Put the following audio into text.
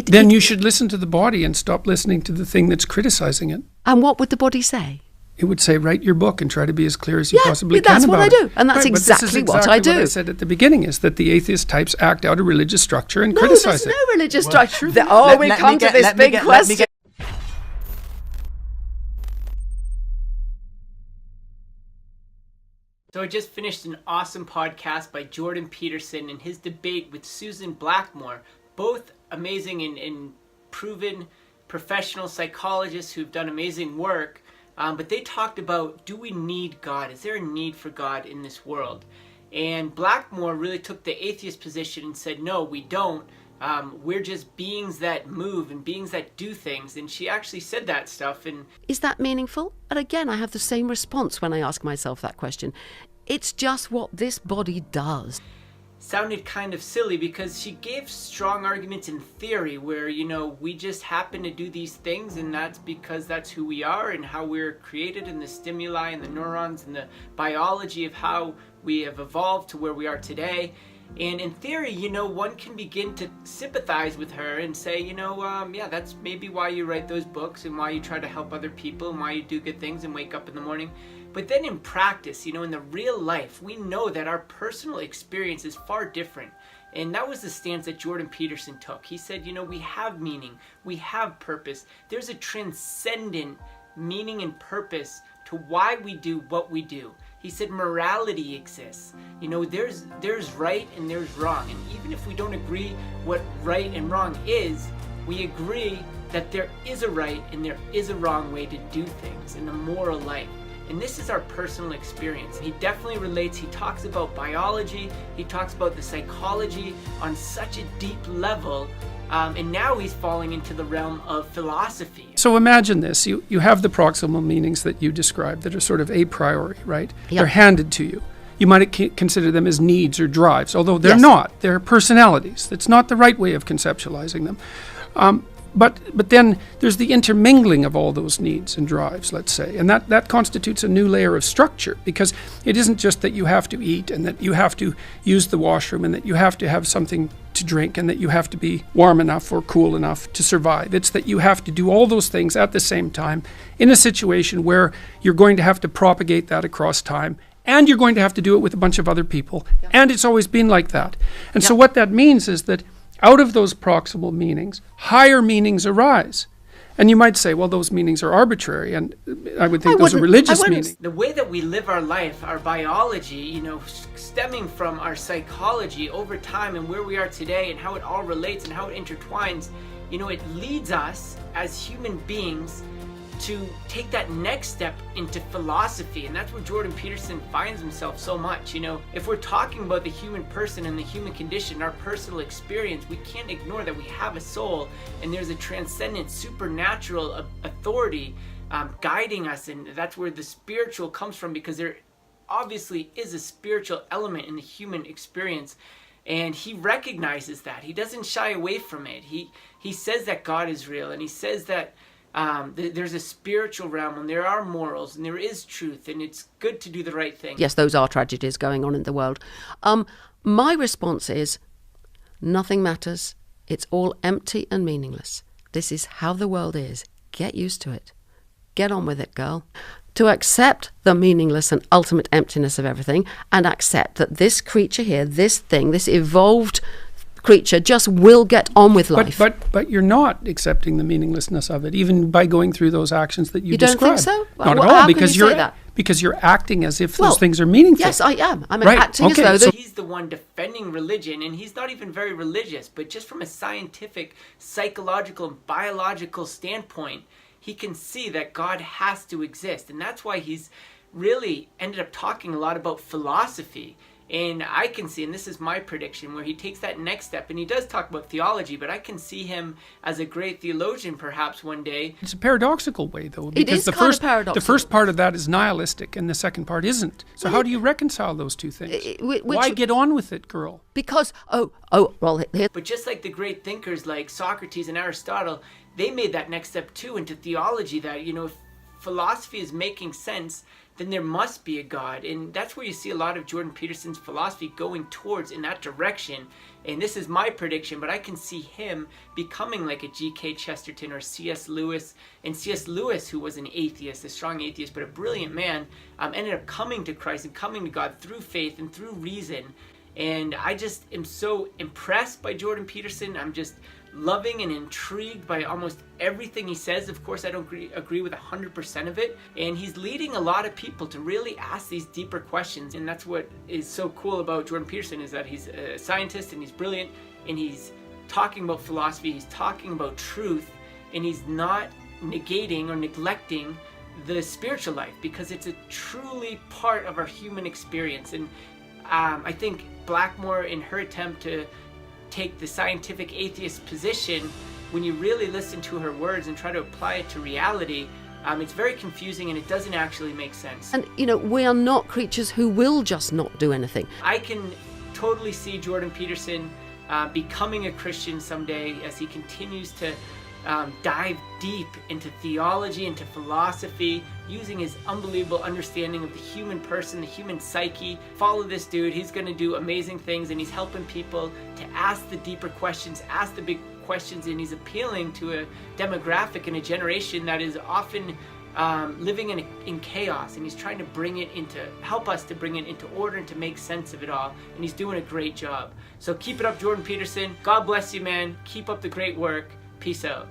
Then you should listen to the body and stop listening to the thing that's criticizing it. And what would the body say? It would say, write your book and try to be as clear as you possibly can that's about what I it. do. And that's right, exactly what I do. What I said at the beginning is that the atheist types act out a religious structure and criticize it. No, there's no religious structure. We let come me to get- this let me big get- let me question. get- So I just finished an awesome podcast by Jordan Peterson and his debate with Susan Blackmore, both amazing and proven professional psychologists who've done amazing work. But they talked about, do we need God? Is there a need for God in this world? And Blackmore really took the atheist position and said, no, we don't. We're just beings that move and beings that do things. And she actually said that stuff. And Is that meaningful? And again, I have the same response when I ask myself that question. It's just what this body does. sounded kind of silly because she gave strong arguments in theory where, we just happen to do these things and that's because that's who we are and how we're created and the stimuli and the neurons and the biology of how we have evolved to where we are today. And in theory, one can begin to sympathize with her and say, yeah, that's maybe why you write those books and why you try to help other people and why you do good things and wake up in the morning. But then in practice, in the real life, we know that our personal experience is far different. And that was the stance that Jordan Peterson took. He said, we have meaning, we have purpose. There's a transcendent meaning and purpose to why we do what we do. He said morality exists. There's right and there's wrong. And even if we don't agree what right and wrong is, we agree that there is a right and there is a wrong way to do things in the moral life. And this is our personal experience. He definitely relates. He talks about biology. He talks about the psychology on such a deep level. And now he's falling into the realm of philosophy. So imagine this. You have the proximal meanings that you described that are sort of a priori, right? Yep. They're handed to you. You might consider them as needs or drives, although they're Yes. not. They're personalities. That's not the right way of conceptualizing them. But then there's the intermingling of all those needs and drives, let's say, and that constitutes a new layer of structure, because it isn't just that you have to eat and that you have to use the washroom and that you have to have something to drink and that you have to be warm enough or cool enough to survive. It's that you have to do all those things at the same time in a situation where you're going to have to propagate that across time, and you're going to have to do it with a bunch of other people. Yeah. And it's always been like that. And so what that means is that out of those proximal meanings, higher meanings arise. And you might say, well, those meanings are arbitrary, and I would think those are religious meanings. The way that we live our life, our biology, stemming from our psychology over time and where we are today and how it all relates and how it intertwines, it leads us as human beings to take that next step into philosophy. And that's where Jordan Peterson finds himself so much. If we're talking about the human person and the human condition, our personal experience, we can't ignore that we have a soul and there's a transcendent supernatural authority guiding us. And that's where the spiritual comes from, because there obviously is a spiritual element in the human experience. And he recognizes that. He doesn't shy away from it. He says that God is real, and he says that there's a spiritual realm and there are morals and there is truth and it's good to do the right thing. Yes, those are tragedies going on in the world. My response is, nothing matters. It's all empty and meaningless. This is how the world is. Get used to it. Get on with it, girl. To accept the meaningless and ultimate emptiness of everything, and accept that this creature here, this thing, this evolved creature just will get on with life. But you're not accepting the meaninglessness of it, even by going through those actions that you described. You don't think so? Not at all, because you're acting as if those things are meaningful. Yes, I am. I'm right. acting as though... He's the one defending religion, and he's not even very religious, but just from a scientific, psychological, and biological standpoint, he can see that God has to exist. And that's why he's really ended up talking a lot about philosophy. And I can see, and this is my prediction, where he takes that next step, and he does talk about theology, but I can see him as a great theologian perhaps one day. It's a paradoxical way, though, it because is kind of paradoxical. The first part of that is nihilistic, and the second part isn't. So how do you reconcile those two things? Why get on with it, girl? Because, But just like the great thinkers like Socrates and Aristotle, they made that next step too into theology, that, if philosophy is making sense, then there must be a God. And that's where you see a lot of Jordan Peterson's philosophy going towards, in that direction. And this is my prediction, but I can see him becoming like a G.K. Chesterton or C.S. Lewis. And C.S. Lewis, who was an atheist, a strong atheist, but a brilliant man, ended up coming to Christ and coming to God through faith and through reason. And I just am so impressed by Jordan Peterson. I'm just loving and intrigued by almost everything he says. Of course, I don't agree with 100% of it. And he's leading a lot of people to really ask these deeper questions. And that's what is so cool about Jordan Peterson, is that he's a scientist and he's brilliant and he's talking about philosophy, he's talking about truth, and he's not negating or neglecting the spiritual life, because it's a truly part of our human experience. And I think Blackmore, in her attempt to take the scientific atheist position, when you really listen to her words and try to apply it to reality, it's very confusing and it doesn't actually make sense. And, we are not creatures who will just not do anything. I can totally see Jordan Peterson becoming a Christian someday as he continues to dive deep into theology, into philosophy, using his unbelievable understanding of the human person, the human psyche. Follow this dude. He's going to do amazing things, and he's helping people to ask the deeper questions, ask the big questions, and he's appealing to a demographic and a generation that is often living in chaos, and he's trying to help us to bring it into order and to make sense of it all, and he's doing a great job. So keep it up, Jordan Peterson. God bless you, man. Keep up the great work. Peace out.